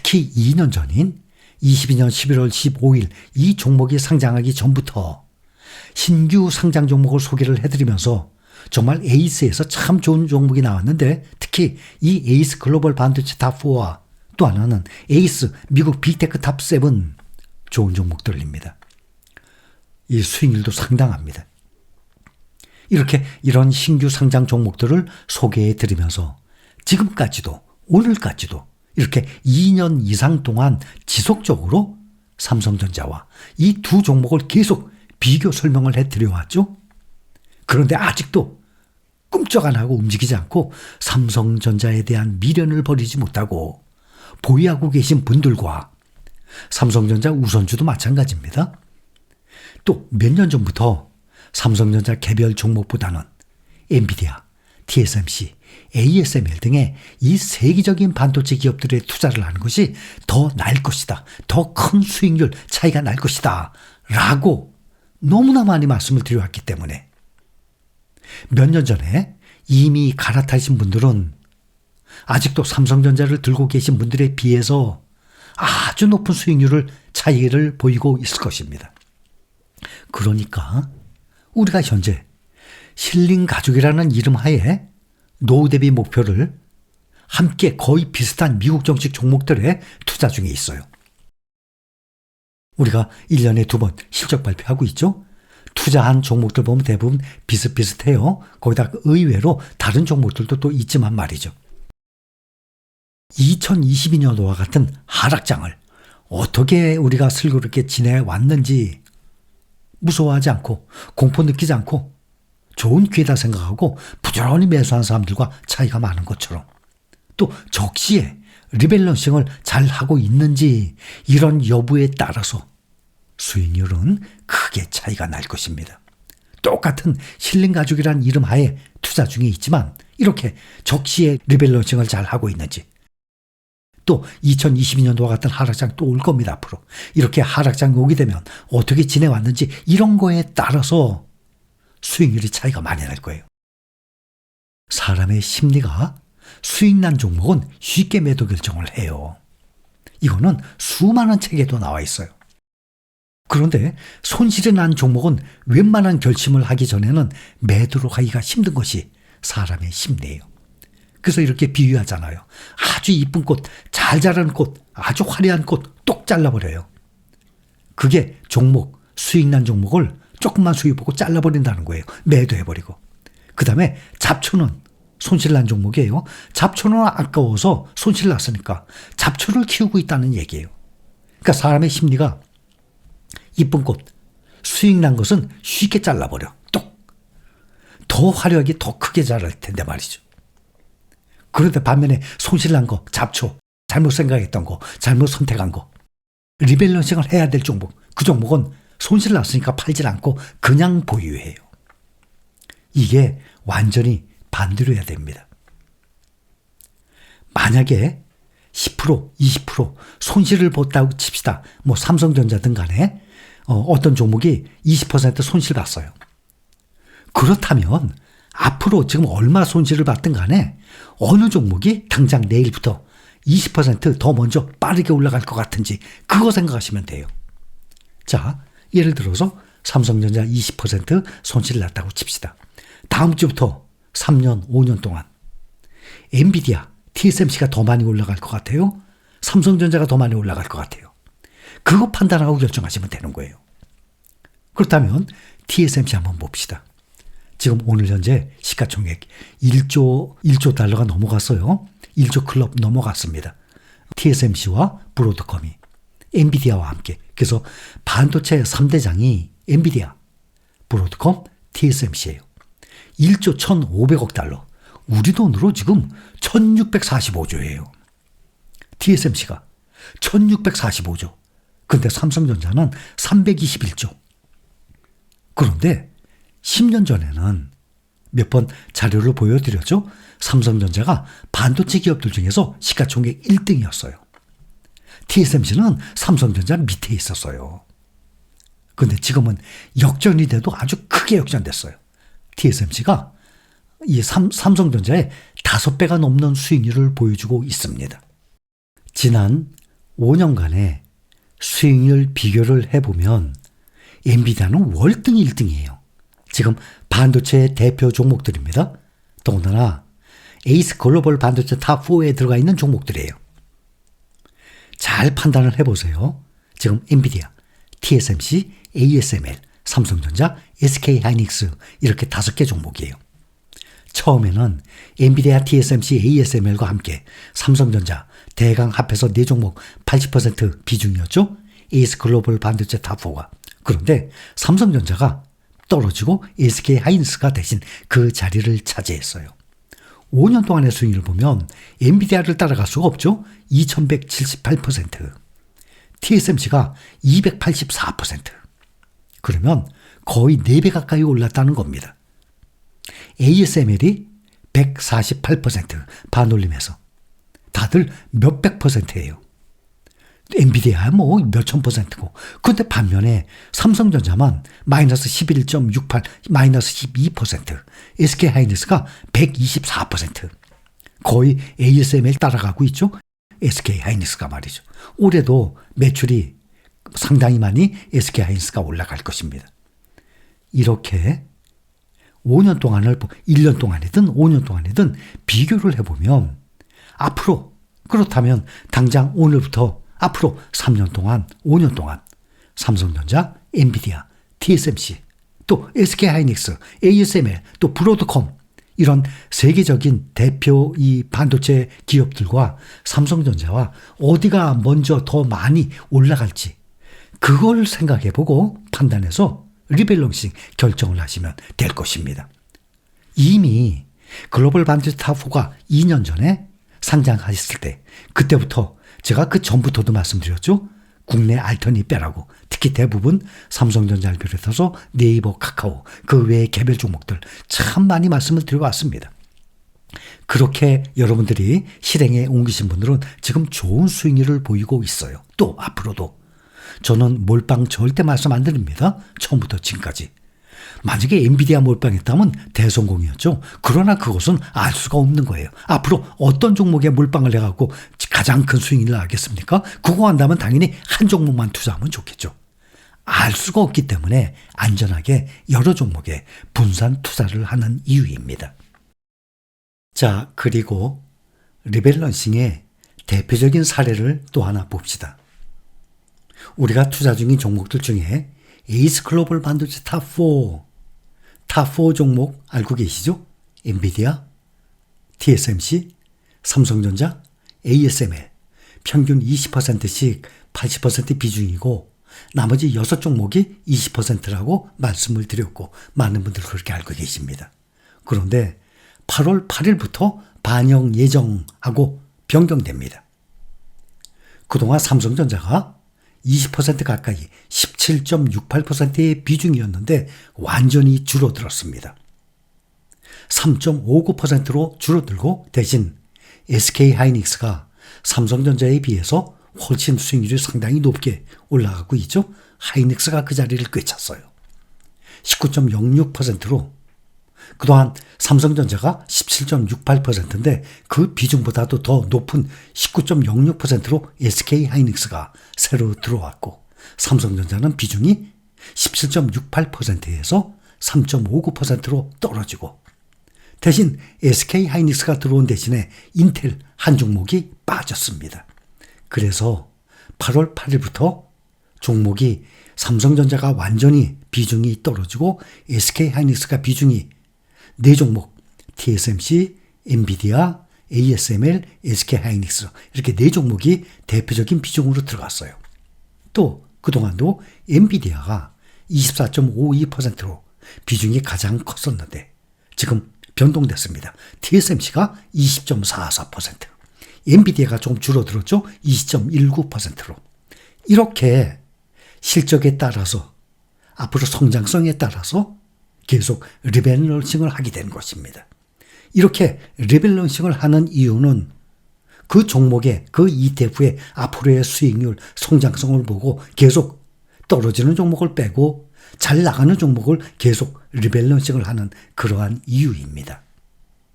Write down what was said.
특히 2년 전인 22년 11월 15일 이 종목이 상장하기 전부터 신규 상장 종목을 소개를 해드리면서 정말 에이스에서 참 좋은 종목이 나왔는데, 특히 이 에이스 글로벌 반도체 탑4와 또 하나는 에이스 미국 빅테크 탑7 좋은 종목들입니다. 이 수익률도 상당합니다. 이렇게 이런 신규 상장 종목들을 소개해 드리면서 지금까지도 오늘까지도 이렇게 2년 이상 동안 지속적으로 삼성전자와 이 두 종목을 계속 비교 설명을 해 드려왔죠. 그런데 아직도 꿈쩍 안 하고 움직이지 않고 삼성전자에 대한 미련을 버리지 못하고 보유하고 계신 분들과 삼성전자 우선주도 마찬가지입니다. 또 몇 년 전부터 삼성전자 개별 종목보다는 엔비디아, TSMC, ASML 등의 이 세계적인 반도체 기업들에 투자를 하는 것이 더 나을 것이다. 더 큰 수익률 차이가 날 것이다. 라고 너무나 많이 말씀을 드려왔기 때문에 몇 년 전에 이미 갈아타신 분들은 아직도 삼성전자를 들고 계신 분들에 비해서 아주 높은 수익률을 차이를 보이고 있을 것입니다. 그러니까 우리가 현재 신린 가족이라는 이름 하에 노후 대비 목표를 함께 거의 비슷한 미국 정책 종목들에 투자 중에 있어요. 우리가 1년에 2번 실적 발표하고 있죠. 투자한 종목들 보면 대부분 비슷비슷해요. 거기다 의외로 다른 종목들도 또 있지만 말이죠. 2022년도와 같은 하락장을 어떻게 우리가 슬그럽게 지내왔는지 무서워하지 않고 공포 느끼지 않고 좋은 기회다 생각하고 부지런히 매수한 사람들과 차이가 많은 것처럼, 또 적시에 리밸런싱을 잘 하고 있는지 이런 여부에 따라서 수익률은 크게 차이가 날 것입니다. 똑같은 신린 가족이라는 이름 하에 투자 중에 있지만 이렇게 적시에 리밸런싱을 잘 하고 있는지, 또 2022년도와 같은 하락장 또 올 겁니다. 앞으로 이렇게 하락장이 오게 되면 어떻게 지내왔는지 이런 거에 따라서 수익률이 차이가 많이 날 거예요. 사람의 심리가 수익난 종목은 쉽게 매도 결정을 해요. 이거는 수많은 책에도 나와 있어요. 그런데 손실이 난 종목은 웬만한 결심을 하기 전에는 매도로 하기가 힘든 것이 사람의 심리예요. 그래서 이렇게 비유하잖아요. 아주 이쁜 꽃, 잘 자라는 꽃, 아주 화려한 꽃 똑 잘라버려요. 그게 종목, 수익난 종목을 조금만 수익 보고 잘라버린다는 거예요. 매도해버리고. 그 다음에 잡초는 손실난 종목이에요. 잡초는 아까워서 손실 났으니까 잡초를 키우고 있다는 얘기예요. 그러니까 사람의 심리가 이쁜 꽃, 수익난 것은 쉽게 잘라버려. 똑. 더 화려하게 더 크게 자랄 텐데 말이죠. 그런데 반면에 손실난 거, 잡초, 잘못 생각했던 거, 잘못 선택한 거, 리밸런싱을 해야 될 종목, 그 종목은 손실 났으니까 팔질 않고 그냥 보유해요. 이게 완전히 반대로 해야 됩니다. 만약에 10%, 20% 손실을 봤다고 칩시다. 뭐 삼성전자든 간에 어떤 종목이 20% 손실 봤어요. 그렇다면 앞으로 지금 얼마 손실을 봤든 간에 어느 종목이 당장 내일부터 20% 더 먼저 빠르게 올라갈 것 같은지 그거 생각하시면 돼요. 자, 예를 들어서 삼성전자 20% 손실 났다고 칩시다. 다음 주부터 3년, 5년 동안 엔비디아, TSMC가 더 많이 올라갈 것 같아요? 삼성전자가 더 많이 올라갈 것 같아요? 그거 판단하고 결정하시면 되는 거예요. 그렇다면 TSMC 한번 봅시다. 지금 오늘 현재 시가총액 1조 달러가 넘어갔어요. 1조 클럽 넘어갔습니다. TSMC와 브로드컴이 엔비디아와 함께. 그래서 반도체 3대장이 엔비디아, 브로드컴, TSMC예요. 1조 1,500억 달러. 우리 돈으로 지금 1,645조예요. TSMC가 1,645조. 근데 삼성전자는 321조. 그런데 10년 전에는 몇 번 자료를 보여드렸죠. 삼성전자가 반도체 기업들 중에서 시가총액 1등이었어요. TSMC는 삼성전자 밑에 있었어요. 그런데 지금은 역전이 돼도 아주 크게 역전됐어요. TSMC가 이 삼성전자의 5배가 넘는 수익률을 보여주고 있습니다. 지난 5년간의 수익률 비교를 해보면 엔비디아는 월등 1등이에요. 지금 반도체 대표 종목들입니다. 더군다나 에이스 글로벌 반도체 탑4에 들어가 있는 종목들이에요. 잘 판단을 해보세요. 지금 엔비디아, TSMC, ASML, 삼성전자, SK하이닉스 이렇게 5개 종목이에요. 처음에는 엔비디아, TSMC, ASML과 함께 삼성전자, 대강 합해서 4종목 80% 비중이었죠. 에이스 글로벌 반도체 탑4가. 그런데 삼성전자가 떨어지고 SK하이닉스가 대신 그 자리를 차지했어요. 5년 동안의 수익률을 보면 엔비디아를 따라갈 수가 없죠. 2178%, TSMC가 284%. 그러면 거의 4배 가까이 올랐다는 겁니다. ASML이 148% 반올림해서 다들 몇백 %예요. 엔비디아 뭐 몇천 %고. 근데 반면에 삼성전자만 마이너스 11.68, 마이너스 12%, SK하이닉스가 124%. 거의 ASML 따라가고 있죠. SK하이닉스가 말이죠. 올해도 매출이 상당히 많이 SK하이닉스가 올라갈 것입니다. 이렇게 5년 동안을 1년 동안이든 5년 동안이든 비교를 해보면 앞으로 그렇다면 당장 오늘부터 앞으로 3년 동안 5년 동안 삼성전자, 엔비디아, TSMC 또 SK하이닉스, ASML 또 브로드컴 이런 세계적인 대표 이 반도체 기업들과 삼성전자와 어디가 먼저 더 많이 올라갈지 그걸 생각해보고 판단해서 리밸런싱 결정을 하시면 될 것입니다. 이미 글로벌 반도체 탑4가 2년 전에 상장했을 때 그때부터 제가 그 전부터도 말씀드렸죠. 국내 알턴이 빼라고. 특히 대부분 삼성전자를 비롯해서 네이버, 카카오 그 외의 개별 종목들 참 많이 말씀을 드려왔습니다. 그렇게 여러분들이 실행에 옮기신 분들은 지금 좋은 수익률을 보이고 있어요. 또 앞으로도. 저는 몰빵 절대 말씀 안 드립니다. 처음부터 지금까지. 만약에 엔비디아 몰빵했다면 대성공이었죠. 그러나 그것은 알 수가 없는 거예요. 앞으로 어떤 종목에 몰빵을 해갖고 가장 큰 수익을 나겠습니까? 그거 한다면 당연히 한 종목만 투자하면 좋겠죠. 알 수가 없기 때문에 안전하게 여러 종목에 분산 투자를 하는 이유입니다. 자, 그리고 리밸런싱의 대표적인 사례를 또 하나 봅시다. 우리가 투자 중인 종목들 중에 에이스 글로벌 반도체 탑4 종목 알고 계시죠? 엔비디아, TSMC, 삼성전자, ASML 평균 20%씩 80% 비중이고 나머지 6종목이 20%라고 말씀을 드렸고 많은 분들 그렇게 알고 계십니다. 그런데 8월 8일부터 반영 예정하고 변경됩니다. 그동안 삼성전자가 20% 가까이 17.68%의 비중이었는데 완전히 줄어들었습니다. 3.59%로 줄어들고 대신 SK하이닉스가 삼성전자에 비해서 훨씬 수익률이 상당히 높게 올라가고 있죠. 하이닉스가 그 자리를 꿰찼어요. 19.06%로 그동안 삼성전자가 17.68%인데 그 비중보다도 더 높은 19.06%로 SK하이닉스가 새로 들어왔고 삼성전자는 비중이 17.68%에서 3.59%로 떨어지고 대신 SK하이닉스가 들어온 대신에 인텔 한 종목이 빠졌습니다. 그래서 8월 8일부터 종목이 삼성전자가 완전히 비중이 떨어지고 SK하이닉스가 비중이 4종목 TSMC, 엔비디아, ASML, SK하이닉스 이렇게 4종목이 대표적인 비중으로 들어갔어요. 또 그동안도 엔비디아가 24.52%로 비중이 가장 컸었는데 지금 변동됐습니다. TSMC가 20.44%, 엔비디아가 좀 줄어들었죠. 20.19%로. 이렇게 실적에 따라서 앞으로 성장성에 따라서 계속 리밸런싱을 하게 된 것입니다. 이렇게 리밸런싱을 하는 이유는 그 종목의 그 ETF의 앞으로의 수익률, 성장성을 보고 계속 떨어지는 종목을 빼고 잘 나가는 종목을 계속 리밸런싱을 하는 그러한 이유입니다.